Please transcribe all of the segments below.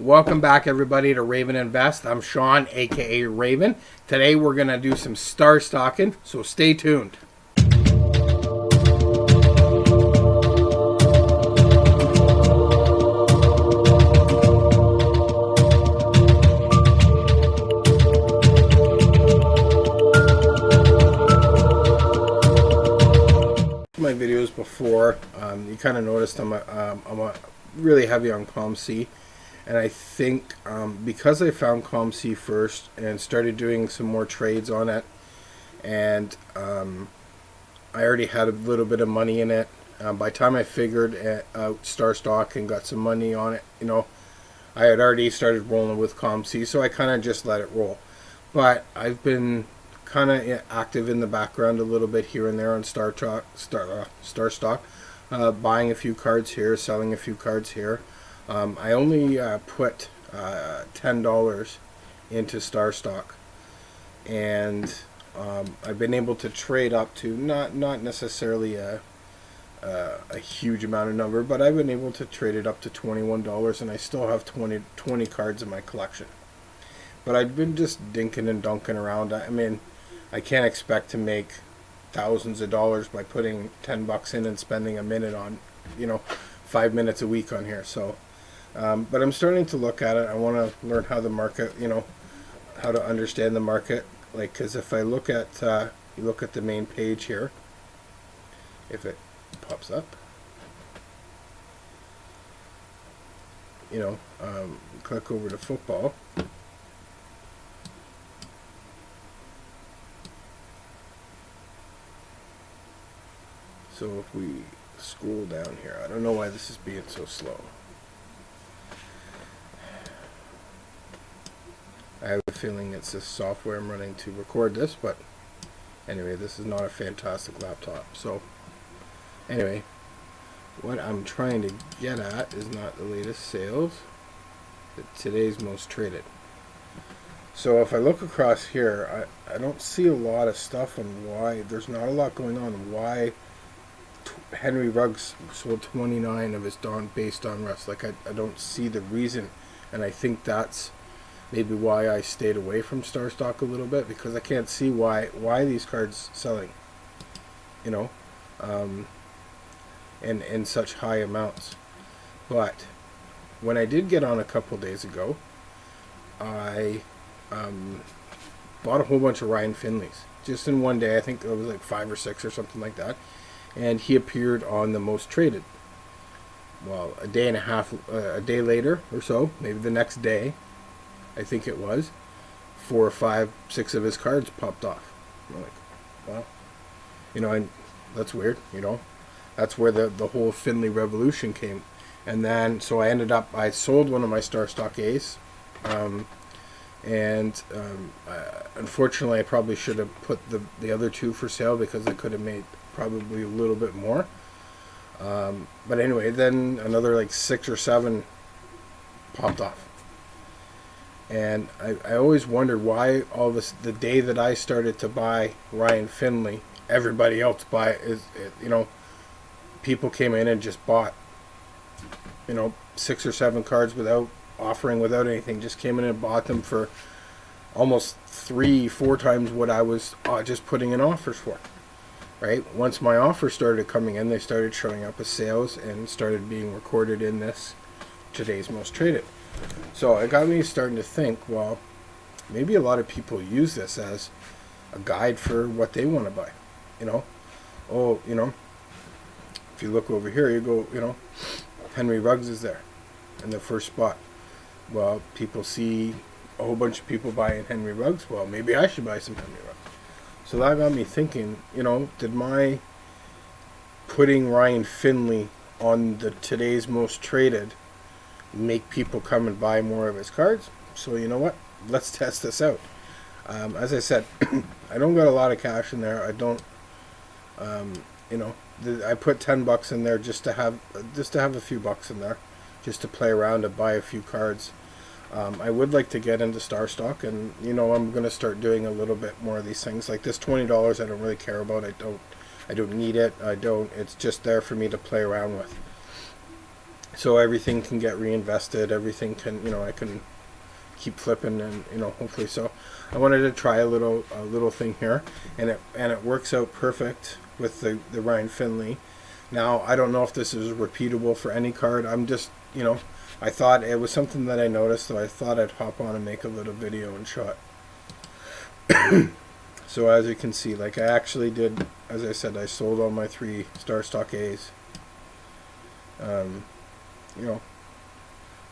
Welcome back, everybody, to Raven Invest. I'm Sean, aka Raven. Today we're going to do some star stocking, so stay tuned. My videos before, you kind of noticed I'm really heavy on COMC. And I think because I found COMC first and started doing some more trades on it, and I already had a little bit of money in it. By the time I figured out Starstock and got some money on it, I had already started rolling with COMC, so I kind of just let it roll. But I've been kind of active in the background a little bit here and there on Starstock, buying a few cards here, selling a few cards here. I only put $10 into Starstock, and I've been able to trade up to not necessarily a huge amount of number, but I've been able to trade it up to $21, and I still have 20 cards in my collection. But I've been just dinking and dunking around. I mean, I can't expect to make thousands of dollars by putting $10 in and spending a minute on, 5 minutes a week on here. So. But I'm starting to look at it. I want to learn how the market, how to understand the market. Like, because if I look at, you look at the main page here, if it pops up, click over to football. So if we scroll down here, I don't know why this is being so slow. I have a feeling it's the software I'm running to record this, but anyway, this is not a fantastic laptop. So anyway, what I'm trying to get at is not the latest sales, but today's most traded. So if I look across here, I don't see a lot of stuff on why there's not a lot going on. Why Henry Ruggs sold 29 of his based on Rust. Like, I don't see the reason, and I think that's maybe why I stayed away from Starstock a little bit, because I can't see why these cards selling, in such high amounts. But when I did get on a couple days ago, I bought a whole bunch of Ryan Finleys just in one day. I think it was like 5 or 6 or something like that, and he appeared on the most traded. Well, a day later or so, maybe the next day, I think it was, 4 or 5, 6 of his cards popped off. I'm like, well, and that's weird, That's where the whole Finley revolution came. And then, so I sold one of my Starstock Ace, unfortunately I probably should have put the other 2 for sale, because I could have made probably a little bit more. But anyway, then another like 6 or 7 popped off. And I always wondered why all this, the day that I started to buy Ryan Finley, everybody else people came in and just bought, 6 or 7 cards without offering, without anything, just came in and bought them for almost 3-4 times what I was just putting in offers for, right? Once my offers started coming in, they started showing up as sales and started being recorded in this today's most traded. So it got me starting to think, well, maybe a lot of people use this as a guide for what they want to buy. If you look over here, you go, Henry Ruggs is there in the first spot. Well, people see a whole bunch of people buying Henry Ruggs. Well, maybe I should buy some Henry Ruggs. So that got me thinking, did my putting Ryan Finley on the today's most traded make people come and buy more of his cards? So you know what, let's test this out. As I said, I don't got a lot of cash in there. I don't I put $10 in there just to have a few bucks in there, just to play around and buy a few cards. I would like to get into Starstock, and I'm going to start doing a little bit more of these things. Like this $20 I don't really care about. I don't need it. It's just there for me to play around with. so everything can get reinvested, everything can, you know, I can keep flipping, and you know, hopefully. So I wanted to try a little thing here, and it works out perfect with the Ryan Finley. Now I don't know if this is repeatable for any card. I'm just, you know, I thought it was something that I noticed, so I thought I'd hop on and make a little video and show it. So as you can see, like I actually did, as I said, I sold all my 3 Starstock A's. You know,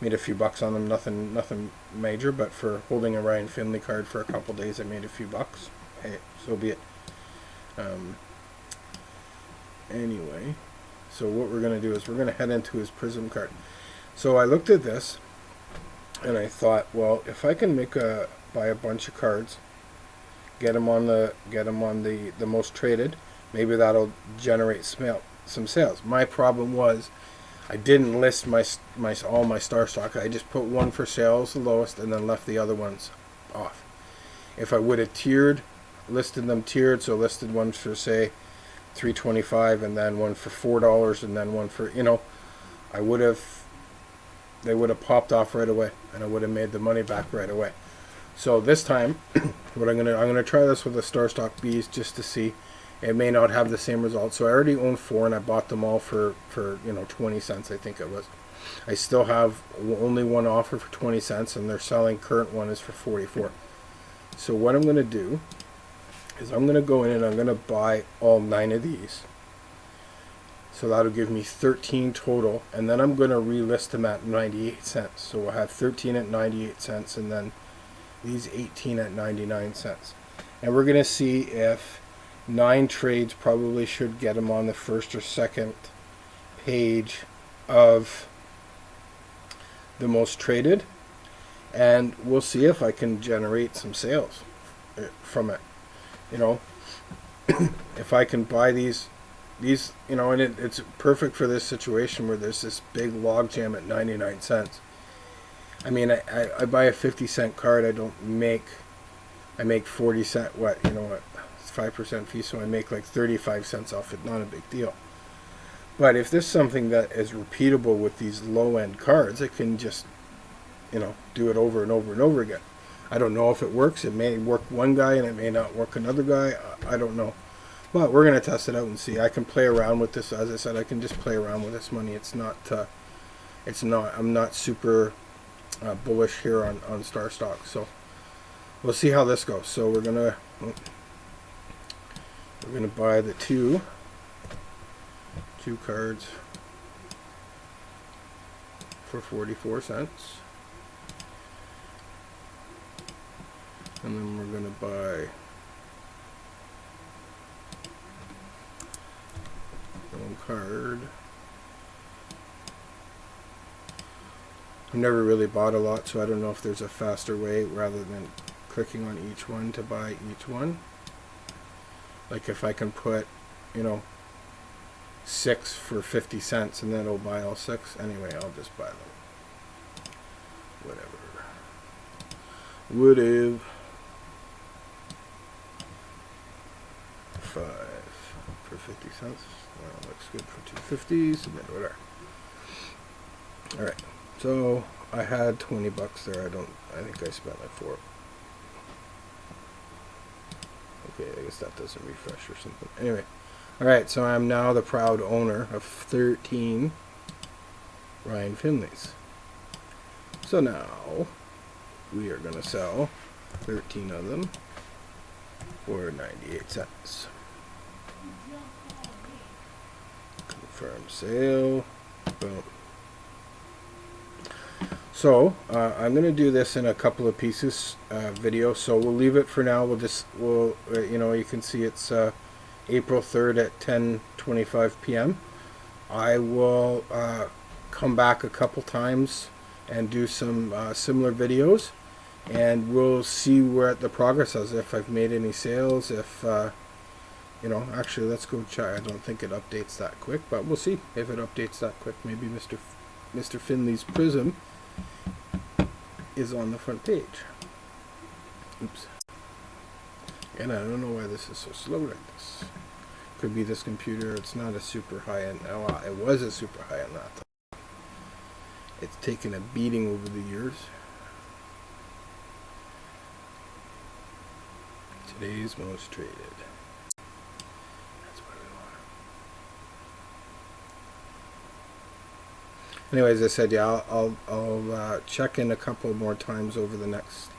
made a few bucks on them, nothing major, but for holding a Ryan Finley card for a couple days, I made a few bucks. Hey, so be it. Anyway, so what we're going to do is we're going to head into his Prism card. So I looked at this, and I thought, well, if I can buy a bunch of cards, get them on the most traded, maybe that'll generate some sales. My problem was I didn't list all my Starstock. I just put one for sale as the lowest, and then left the other ones off. If I would have listed them tiered, so listed one for say $3.25, and then one for $4, and then one for, you know, they would have popped off right away, and I would have made the money back right away. So this time, what I'm gonna try this with the Starstock Bs just to see. It may not have the same results. So I already own 4, and I bought them all for you know, 20 cents, I think it was. I still have only one offer for 20 cents, and they're selling, current one is for 44. So what I'm going to do is I'm going to go in and I'm going to buy all 9 of these. So that'll give me 13 total, and then I'm going to relist them at 98 cents. So we'll have 13 at 98 cents, and then these 18 at 99 cents. And we're going to see if 9 trades probably should get them on the first or second page of the most traded, and we'll see if I can generate some sales from it. You know, if I can buy these, you know, and it's perfect for this situation where there's this big log jam at 99 cents. I mean, I buy a 50-cent card. I make 40 cent. What, you know what? 5% fee, so I make like 35 cents off it. Not a big deal. But if there's something that is repeatable with these low-end cards, it can just, you know, do it over and over and over again. I don't know if it works. It may work one guy and it may not work another guy. I don't know. But we're going to test it out and see. I can play around with this. As I said, I can just play around with this money. I'm not super bullish here on Starstock. So we'll see how this goes. So we're going to buy the two cards for 44 cents. And then we're going to buy one card. I've never really bought a lot, so I don't know if there's a faster way rather than clicking on each one to buy each one. Like if I can put, you know, 6 for 50 cents and then it'll buy all 6. Anyway, I'll just buy them. Whatever. Would've 5 for 50 cents. Well, looks good for 250. Submit order. Alright. So I had 20 bucks there. I think I spent like 4. Okay, I guess that doesn't refresh or something. Anyway, alright, so I'm now the proud owner of 13 Ryan Finleys. So now we are going to sell 13 of them for 98 cents. Confirm sale. Boom. So I'm going to do this in a couple of pieces video, so we'll leave it for now. We'll you know, you can see it's April 3rd at 10:25 p.m. I will come back a couple times and do some similar videos, and we'll see where the progress is, if I've made any sales, if you know, actually let's go check. I don't think it updates that quick, but we'll see if it updates that quick. Maybe Mr. Finley's Prism is on the front page. Oops. And I don't know why this is so slow like this. Could be this computer. It's not a super high end. Oh, it was a super high end laptop. It's taken a beating over the years. Today's most traded. That's what we want. Anyways, as I said, yeah, I'll check in a couple more times over the next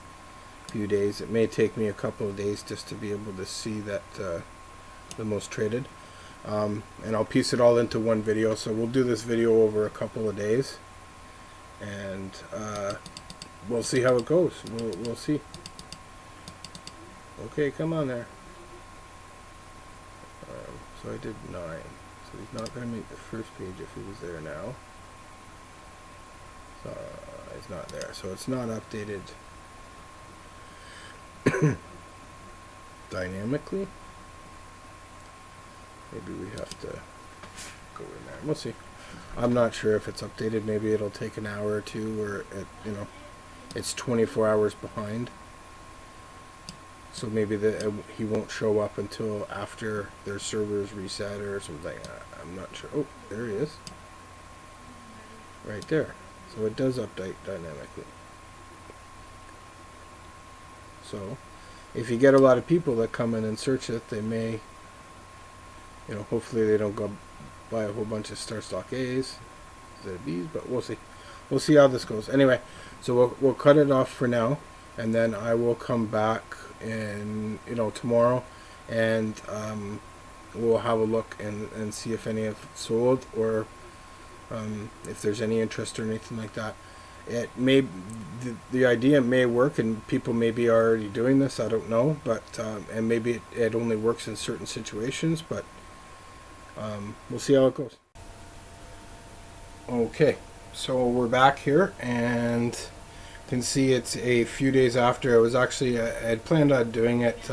few days. It may take me a couple of days just to be able to see that the most traded. And I'll piece it all into one video. So we'll do this video over a couple of days, and we'll see how it goes. We'll see. Okay, come on there. So I did 9. So he's not going to make the first page if he was there now. So he's not there. So it's not updated dynamically. Maybe we have to go in there. We'll see. I'm not sure if it's updated. Maybe it'll take an hour or two, or it's 24 hours behind. So maybe he won't show up until after their servers reset or something. I'm not sure. Oh, there he is. Right there. So it does update dynamically. So if you get a lot of people that come in and search it, they may, hopefully they don't go buy a whole bunch of Starstock A's instead of B's, but we'll see. We'll see how this goes. Anyway, so we'll cut it off for now, and then I will come back in tomorrow, and we'll have a look and see if any have sold, or if there's any interest or anything like that. It may the idea may work, and people may be already doing this. I don't know, but and maybe it only works in certain situations, but we'll see how it goes. Okay, so we're back here, and you can see it's a few days after. I was actually I had planned on doing it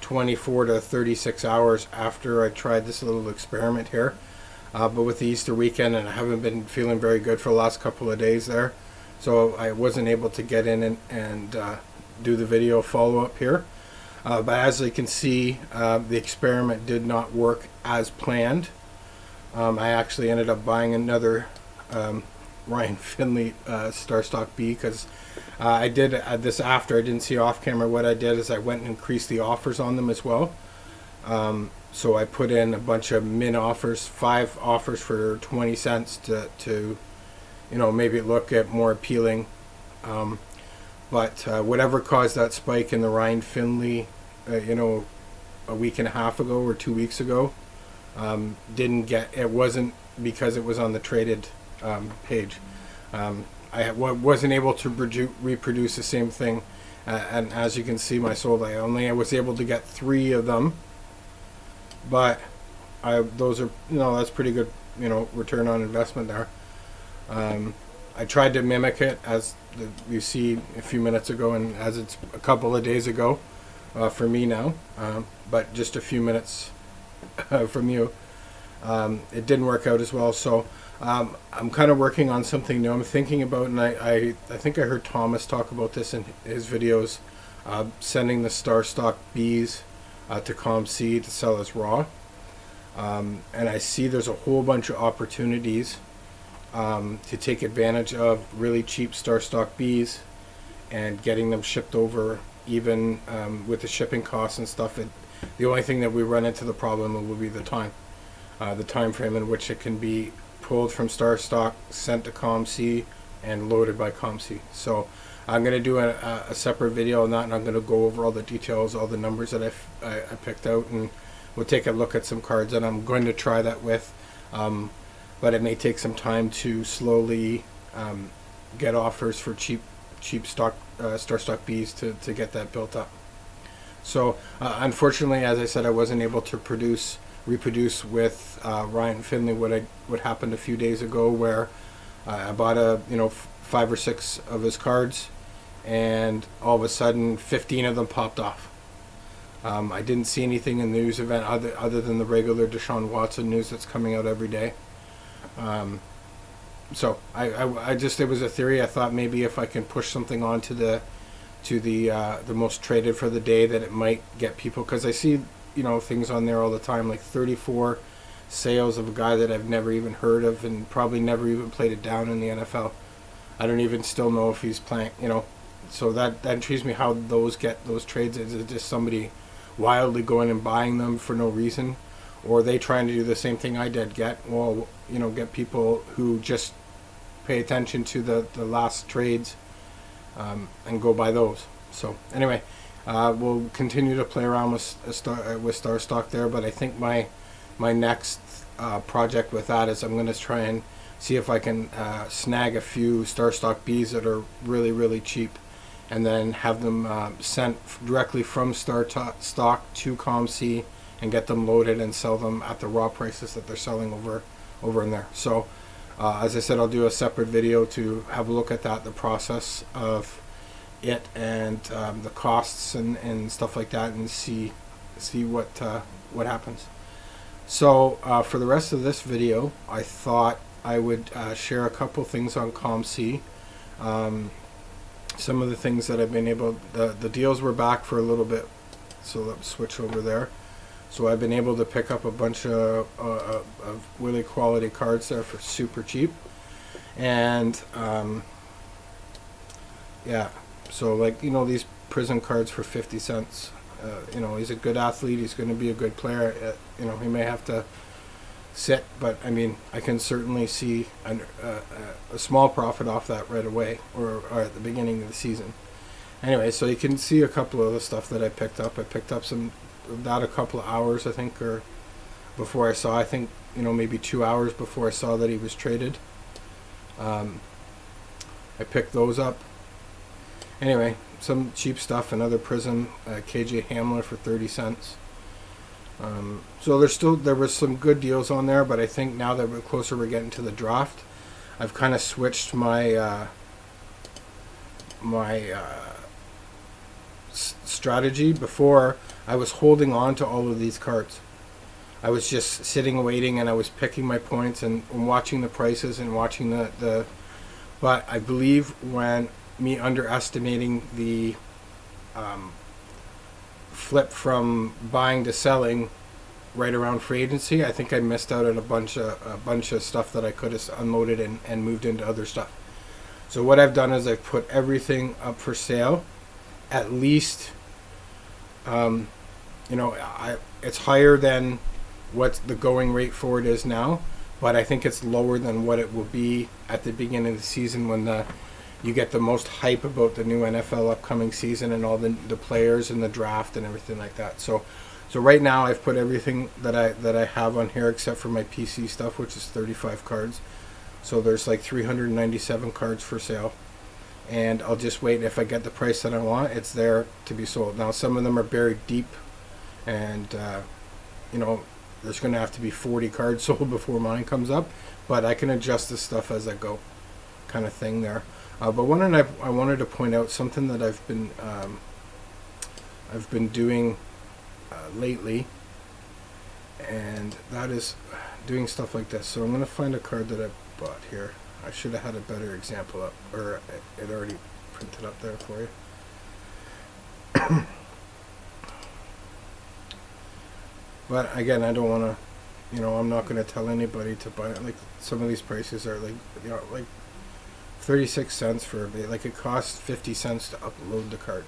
24 to 36 hours after I tried this little experiment here, but with the Easter weekend, and I haven't been feeling very good for the last couple of days there, so I wasn't able to get in and do the video follow-up here. But as you can see, the experiment did not work as planned. I actually ended up buying another Ryan Finley Starstock B, because I did this after. I didn't see off camera. What I did is I went and increased the offers on them as well. So I put in a bunch of min offers, 5 offers for 20 cents to maybe look at more appealing. But whatever caused that spike in the Ryan Finley, a week and a half ago or 2 weeks ago, it wasn't because it was on the traded page. I wasn't able to reproduce the same thing, and as you can see, my sold, I was able to get 3 of them, but those are that's pretty good return on investment there. I tried to mimic it as you see a few minutes ago, and as it's a couple of days ago for me now, but just a few minutes from you. It didn't work out as well, so I'm kind of working on something new. I'm thinking about, and I think I heard Thomas talk about this in his videos, sending the Starstock Bs to COMC to sell as raw. And I see there's a whole bunch of opportunities to take advantage of really cheap Starstock Bs and getting them shipped over, even with the shipping costs and stuff. The only thing that we run into the problem will be the time frame in which it can be pulled from Starstock, sent to COMC, and loaded by COMC. So I'm going to do a separate video on that, and I'm going to go over all the details, all the numbers that I picked out, and we'll take a look at some cards that I'm going to try that with. But it may take some time to slowly get offers for cheap Starstock Bs to get that built up. So unfortunately, as I said, I wasn't able to reproduce with Ryan Finley what happened a few days ago, where I bought 5 or 6 of his cards, and all of a sudden 15 of them popped off. I didn't see anything in the news event other than the regular Deshaun Watson news that's coming out every day. So I just, it was a theory. I thought maybe if I can push something on to the most traded for the day, that it might get people, because I see things on there all the time, like 34 sales of a guy that I've never even heard of and probably never even played it down in the NFL. I don't even still know if he's playing, you know. So that intrigues me how those trades. Is it just somebody wildly going and buying them for no reason, or are they trying to do the same thing I did? Get people who just pay attention to the last trades and go buy those. So anyway, we'll continue to play around with Starstock there, but I think my next project with that is I'm going to try and see if I can snag a few Starstock Bs that are really, really cheap, and then have them sent directly from Starstock to COMC and get them loaded and sell them at the raw prices that they're selling over in there. So as I said, I'll do a separate video to have a look at that, the process of it, and the costs and stuff like that, and see what happens. So for the rest of this video, I thought I would share a couple things on COMC. Some of the things that I've been able, the deals were back for a little bit, so let's switch over there. So I've been able to pick up a bunch of really quality cards there for super cheap. And yeah, so like, you know, these Prism cards for 50 cents. You know, he's a good athlete, he's going to be a good player. You know, he may have to sit, but I mean, I can certainly see a small profit off that right away, or at the beginning of the season. Anyway, so you can see a couple of the stuff that I picked up. I picked up some of that a couple of hours, I think, or before I saw, I think, you know, maybe 2 hours before I saw that he was traded. I picked those up. Anyway, some cheap stuff, another Prism, KJ Hamler for 30 cents. So there was some good deals on there, but I think now that we're closer, we're getting to the draft, I've kind of switched my strategy. Before, I was holding on to all of these cards. I was just sitting waiting, and I was picking my points and watching the prices and watching the but I believe when me underestimating the flip from buying to selling right around free agency, I think I missed out on a bunch of stuff that I could have unloaded and moved into other stuff. So what I've done is I've put everything up for sale, at least, you know, it's higher than what the going rate for it is now, but I think it's lower than what it will be at the beginning of the season, when you get the most hype about the new NFL upcoming season and all the players and the draft and everything like that. So right now I've put everything that I have on here except for my PC stuff, which is 35 cards. So there's like 397 cards for sale, and I'll just wait. If I get the price that I want, it's there to be sold. Now some of them are buried deep, and you know, there's going to have to be 40 cards sold before mine comes up, but I can adjust this stuff as I go, kind of thing there. But one, and I wanted to point out something that I've been doing lately, and that is doing stuff like this. So I'm going to find a card that I bought here. I should have had a better example up, or it already printed up there for you. But again, I don't want to, you know, I'm not going to tell anybody to buy it. Like, some of these prices are like, you know, like 36 cents for a bit. Like, it costs 50 cents to upload the card.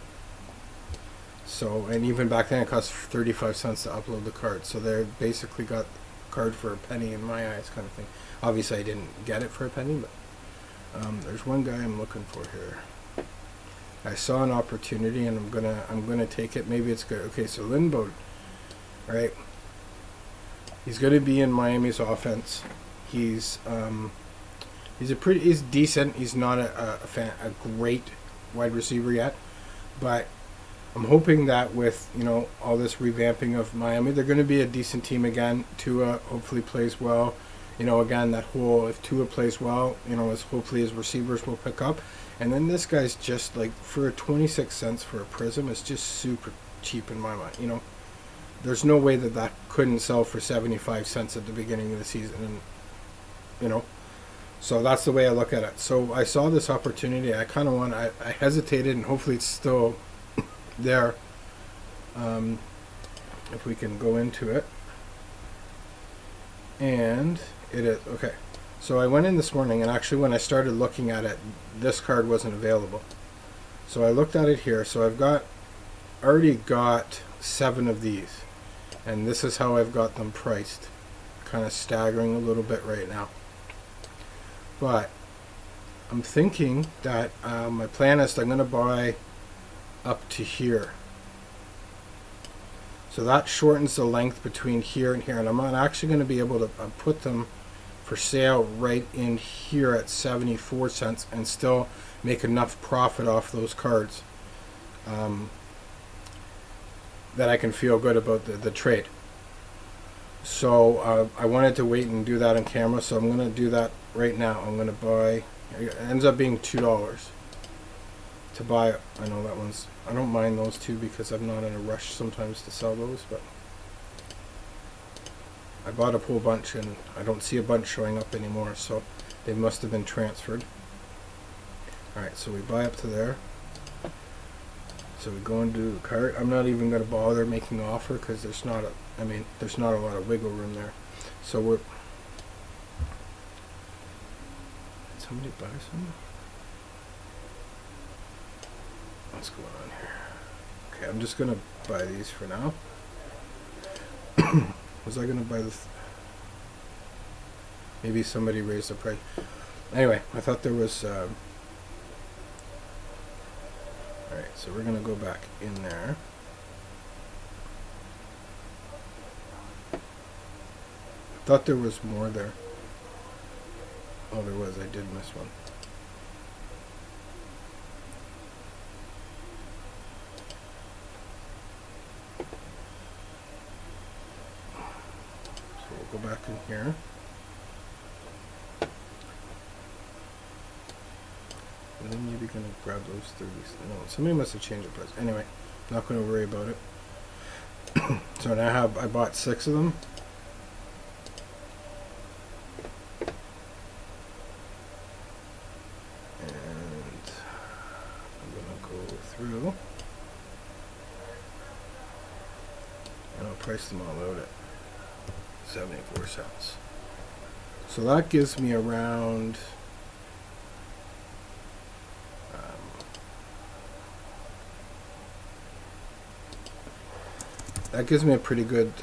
So, and even back then it cost 35 cents to upload the card. So they basically got the card for a penny in my eyes, kind of thing. Obviously I didn't get it for a penny, but there's one guy I'm looking for here. I saw an opportunity, and I'm gonna take it. Maybe it's good. Okay, so Lynn Bowden, right? He's going to be in Miami's offense. He's decent. He's not a great wide receiver yet, but I'm hoping that with, you know, all this revamping of Miami, they're going to be a decent team again. Tua hopefully plays well. You know, again, that whole, if Tua plays well, you know, hopefully his receivers will pick up. And then this guy's just like, for 26 cents for a Prism, it's just super cheap in my mind. You know, there's no way that couldn't sell for 75 cents at the beginning of the season, and you know, so that's the way I look at it. So I saw this opportunity. I kind of I hesitated, and hopefully it's still there. If we can go into it, and it is okay. So I went in this morning, and actually when I started looking at it, this card wasn't available. So I looked at it here. So I've already got 7 of these, and this is how I've got them priced. Kind of staggering a little bit right now. But I'm thinking that my plan is I'm going to buy up to here. So that shortens the length between here and here, and I'm not actually going to be able to put them for sale right in here at 74 cents and still make enough profit off those cards that I can feel good about the trade. So I wanted to wait and do that on camera, so I'm going to do that right now. I'm going to buy, it ends up being $2 to buy. I know that one's, I don't mind those two because I'm not in a rush sometimes to sell those, but I bought a whole bunch and I don't see a bunch showing up anymore, so they must have been transferred. Alright, so we buy up to there. So we go into the cart. I'm not even going to bother making an offer because there's not a, there's not a lot of wiggle room there. So we're, did somebody buy some? What's going on here? Okay, I'm just going to buy these for now. Was I going to buy this? Maybe somebody raised the price. Anyway, I thought there was... Alright, so we're going to go back in there. I thought there was more there. Oh, there was. I did miss one. So we'll go back in here. And then maybe going to grab those 30s. No, somebody must have changed the price. Anyway, not going to worry about it. So now I bought 6 of them. And I'm going to go through. And I'll price them all out at 74 cents. So that gives me around... that gives me a pretty good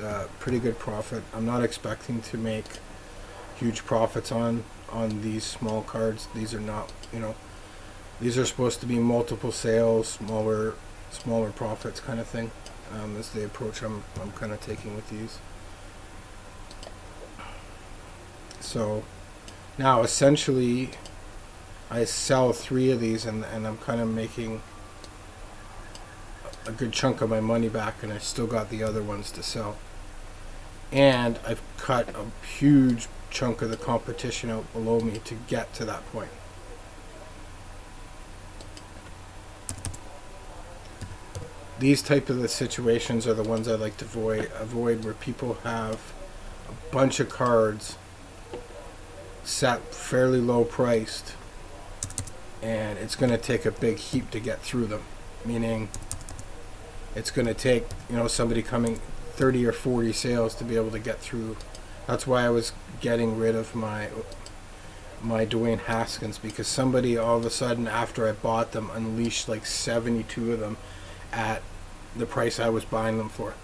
profit. I'm not expecting to make huge profits on these small cards. These are not, these are supposed to be multiple sales, smaller profits kind of thing. Is the approach I'm kind of taking with these. So now essentially I sell 3 of these and I'm kind of making a good chunk of my money back, and I still got the other ones to sell. And I've cut a huge chunk of the competition out below me to get to that point. These type of the situations are the ones I like to avoid where people have a bunch of cards set fairly low priced, and it's going to take a big heap to get through them, meaning it's going to take, somebody coming 30 or 40 sales to be able to get through. That's why I was getting rid of my Dwayne Haskins, because somebody all of a sudden after I bought them unleashed like 72 of them at the price I was buying them for.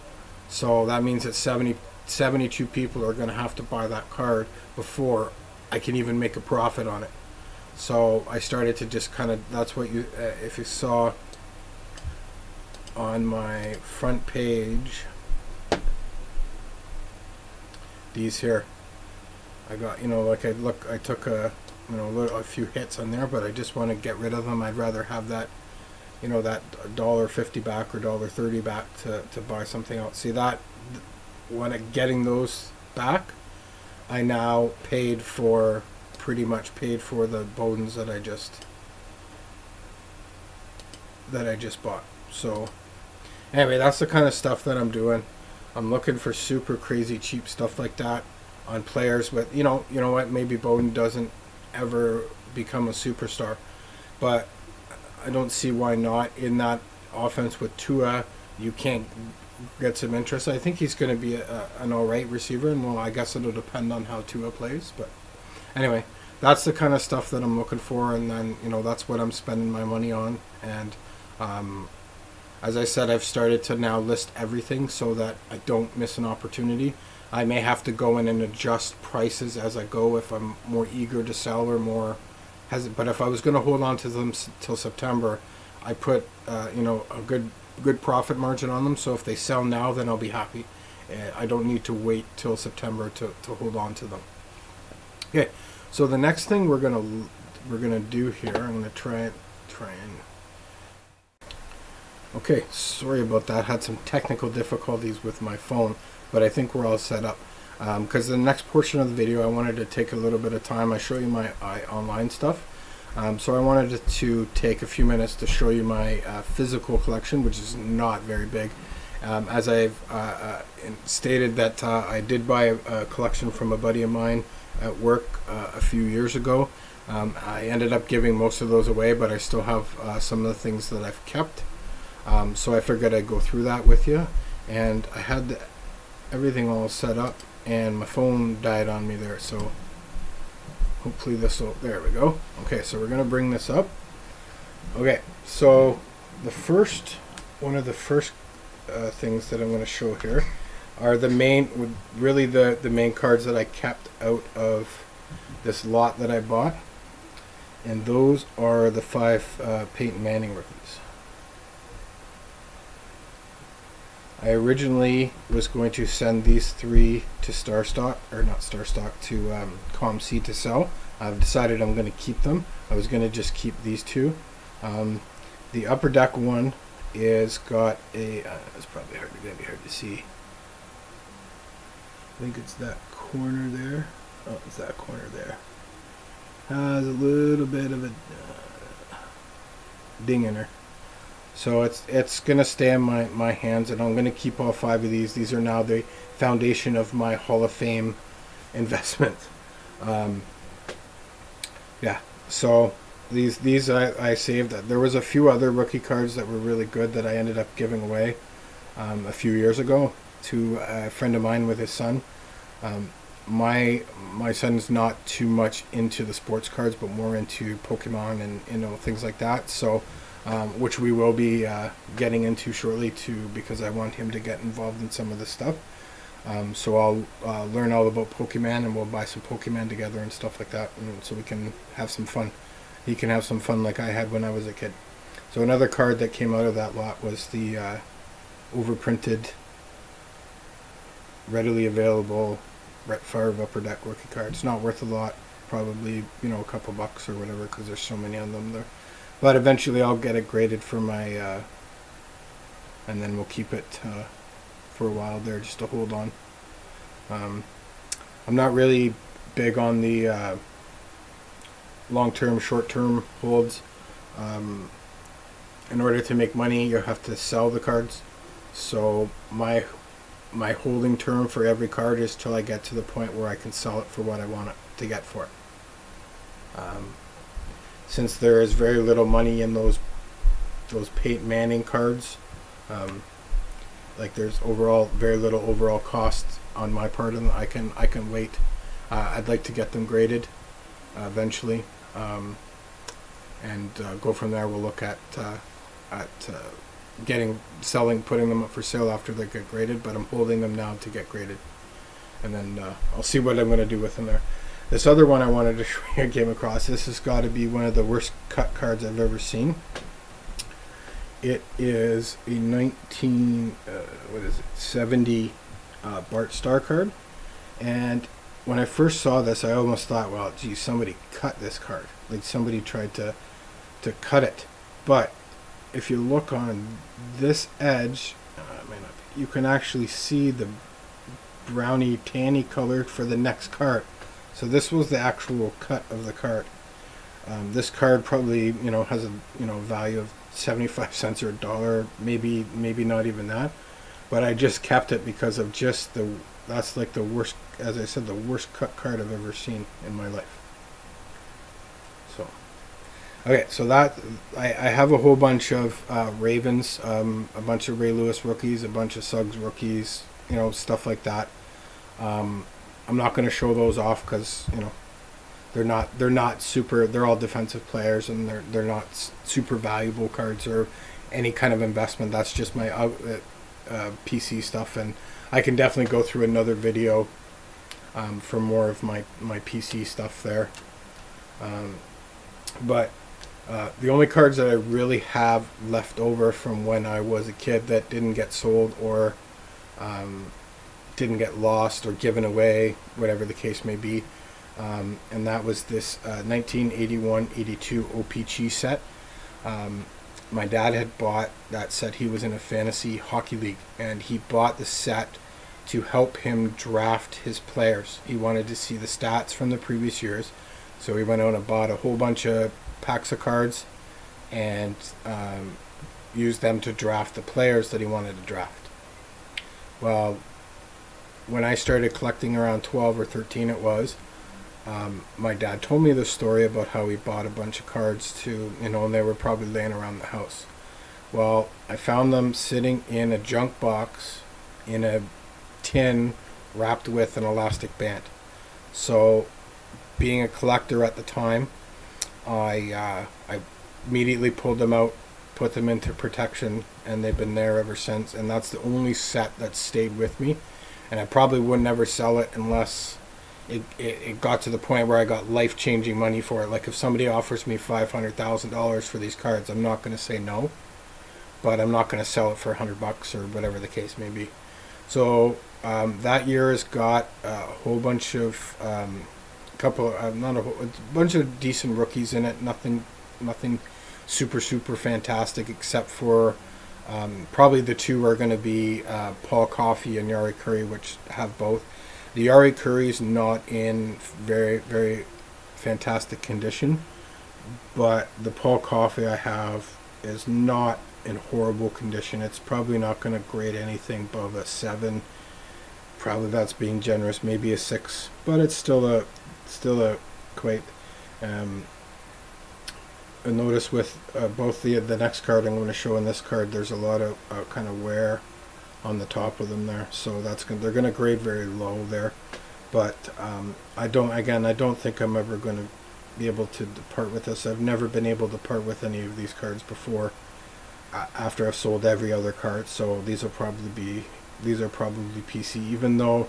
So that means that 72 people are going to have to buy that card before I can even make a profit on it. So I started to just kind of, that's what you, if you saw on my front page, these here, I got, I took a few hits on there, but I just want to get rid of them. I'd rather have that, that $1.50 back or $1.30 back to buy something else. See that, when getting those back, I now pretty much paid for the Bowdens that I just bought. So anyway, that's the kind of stuff that I'm doing. I'm looking for super crazy cheap stuff like that on players with, you know what, maybe Bowden doesn't ever become a superstar, but I don't see why not. In that offense with Tua, you can't get some interest. I think he's going to be an alright receiver, and well, I guess it'll depend on how Tua plays, but anyway, that's the kind of stuff that I'm looking for, and then that's what I'm spending my money on. And as I said, I've started to now list everything so that I don't miss an opportunity. I may have to go in and adjust prices as I go if I'm more eager to sell or more hesitant. But if I was going to hold on to them till September, I put a good profit margin on them. So if they sell now, then I'll be happy. I don't need to wait till September to hold on to them. Okay, so the next thing we're gonna do here, I'm gonna try and. Okay, sorry about that. Had some technical difficulties with my phone, but I think we're all set up. Because the next portion of the video, I wanted to take a little bit of time. I show you my online stuff. So I wanted to take a few minutes to show you my physical collection, which is not very big. As I've stated that I did buy a collection from a buddy of mine at work a few years ago. I ended up giving most of those away, but I still have some of the things that I've kept. So I figured I'd go through that with you. And I had everything all set up, and my phone died on me there. So hopefully this will, there we go. Okay, so we're going to bring this up. Okay, so one of the first things that I'm going to show here are the main, really the main cards that I kept out of this lot that I bought, and those are the 5 Peyton Manning rookies. I originally was going to send these 3 to Starstock, or not Starstock, to COMC to sell. I've decided I'm going to keep them. I was going to just keep these 2. The upper deck one is got a, it's probably going to be hard to see. I think it's that corner there. Oh, it's that corner there. Has a little bit of a ding in her. So it's going to stay in my hands, and I'm going to keep all 5 of these. These are now the foundation of my Hall of Fame investment. Yeah, so these I saved. There was a few other rookie cards that were really good that I ended up giving away a few years ago to a friend of mine with his son. My son's not too much into the sports cards, but more into Pokemon and things like that. So, which we will be getting into shortly too, because I want him to get involved in some of this stuff. So I'll learn all about Pokemon, and we'll buy some Pokemon together and stuff like that, and so we can have some fun. He can have some fun like I had when I was a kid. So another card that came out of that lot was the overprinted, readily available Brett Favre Upper Deck rookie card. It's not worth a lot, probably a couple bucks or whatever, because there's so many of them there. But eventually I'll get it graded for my, and then we'll keep it for a while there just to hold on. I'm not really big on the long-term, short-term holds. In order to make money, you have to sell the cards. So my holding term for every card is till I get to the point where I can sell it for what I want it to get for it. Since there is very little money in those Peyton Manning cards, like there's very little overall cost on my part, and I can wait. I'd like to get them graded eventually, and go from there. We'll look at putting them up for sale after they get graded, but I'm holding them now to get graded, and then I'll see what I'm going to do with them there. This other one I wanted to show you came across. This has got to be one of the worst cut cards I've ever seen. It is a 1970 Bart Starr card, and when I first saw this, I almost thought, well, gee, somebody cut this card. Like somebody tried to cut it. But if you look on this edge, you can actually see the browny tanny color for the next card. So this was the actual cut of the card. This card probably has a value of 75 cents or $1, maybe not even that. But I just kept it because of just that's like the worst, as I said, the worst cut card I've ever seen in my life. So okay, so that I have a whole bunch of Ravens, a bunch of Ray Lewis rookies, a bunch of Suggs rookies, stuff like that. I'm not going to show those off because they're not super. They're all defensive players, and they're not super valuable cards or any kind of investment. That's just my PC stuff, and I can definitely go through another video for more of my PC stuff there. But the only cards that I really have left over from when I was a kid that didn't get sold or didn't get lost or given away, whatever the case may be, and that was this 1981-82 OPG set. My dad had bought that set. He was in a fantasy hockey league, and he bought the set to help him draft his players. He wanted to see the stats from the previous years, so he went out and bought a whole bunch of packs of cards and used them to draft the players that he wanted to draft. Well, when I started collecting around 12 or 13 it was, my dad told me the story about how he bought a bunch of cards to, and they were probably laying around the house. Well, I found them sitting in a junk box in a tin wrapped with an elastic band. So, being a collector at the time, I immediately pulled them out, put them into protection, and they've been there ever since. And that's the only set that stayed with me. And I probably would never sell it unless it got to the point where I got life-changing money for it. Like if somebody offers me $500,000 for these cards, I'm not going to say no, but I'm not going to sell it for $100 or whatever the case may be. So that year has got a whole bunch of a bunch of decent rookies in it. Nothing super fantastic, except for probably the two are going to be Paul Coffey and Yari Curry, which have both. The Yari Curry is not in very fantastic condition, but the Paul Coffey I have is not in horrible condition. It's probably not going to grade anything above a 7. Probably that's being generous, maybe a 6, but it's still a quite. Notice with both the next card I'm going to show and this card, there's a lot of kind of wear on the top of them there, so they're going to grade very low there. But I don't think I'm ever going to be able to part with this. I've never been able to part with any of these cards before after I've sold every other card. So these are probably PC, even though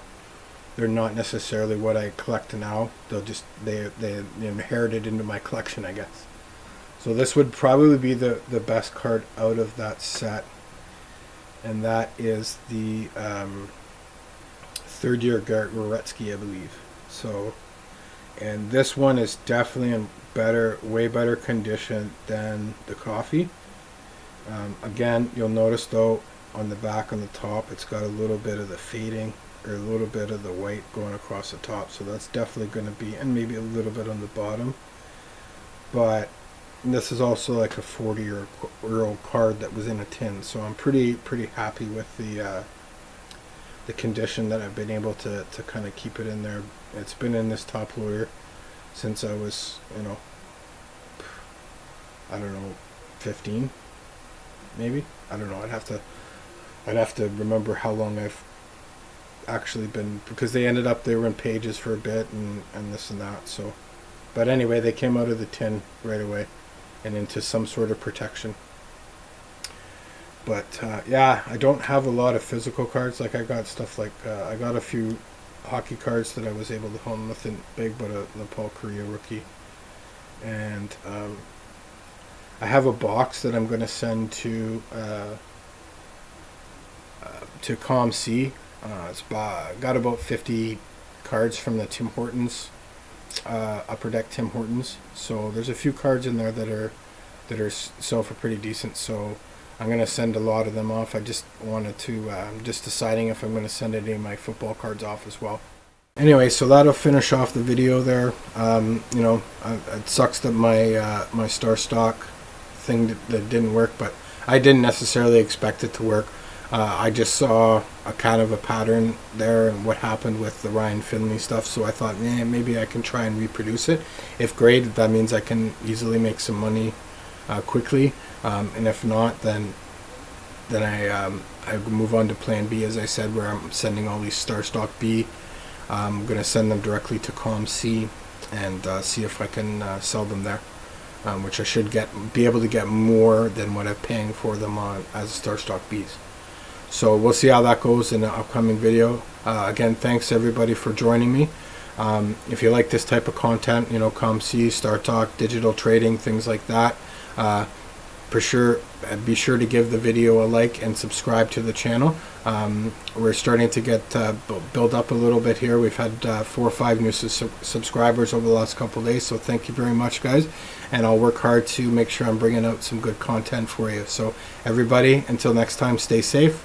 they're not necessarily what I collect now. They inherited into my collection, I guess. So this would probably be the best card out of that set, and that is the third year Garrett Roretsky, I believe. So, and this one is definitely in way better condition than the Coffey. Again, you'll notice though on the back, on the top, it's got a little bit of the fading or a little bit of the white going across the top. So that's definitely going to be, and maybe a little bit on the bottom. But this is also like a 40-year-old card that was in a tin, so I'm pretty happy with the condition that I've been able to kind of keep it in there. It's been in this top loader since I was, I don't know, 15, maybe. I don't know. I'd have to remember how long I've actually been, because they were in pages for a bit and this and that. So, but anyway, they came out of the tin right away and into some sort of protection. But yeah, I don't have a lot of physical cards. Like I got stuff like I got a few hockey cards that I was able to hold, nothing big, but the Paul Korea rookie. And I have a box that I'm going to send to COMC. It's got about 50 cards from the Tim Hortons, Upper Deck Tim Hortons. So there's a few cards in there that are sell for pretty decent. So I'm going to send a lot of them off. I just wanted to, just deciding if I'm going to send any of my football cards off as well. Anyway, so that'll finish off the video there. It sucks that my Starstock thing that didn't work, but I didn't necessarily expect it to work. I just saw a kind of a pattern there and what happened with the Ryan Finley stuff, so I thought, maybe I can try and reproduce it. If graded, that means I can easily make some money quickly, and if not, then I move on to plan B, as I said, where I'm sending all these Starstock B. I'm going to send them directly to COMC and see if I can sell them there, which I should be able to get more than what I'm paying for them on as Starstock Bees. So we'll see how that goes in an upcoming video. Again, thanks everybody for joining me. If you like this type of content, you know, COMC, Starstock, digital trading, things like that, for sure, be sure to give the video a like and subscribe to the channel. We're starting to get build up a little bit here. We've had 4 or 5 new subscribers over the last couple of days, so thank you very much, guys, and I'll work hard to make sure I'm bringing out some good content for you. So everybody, until next time, stay safe.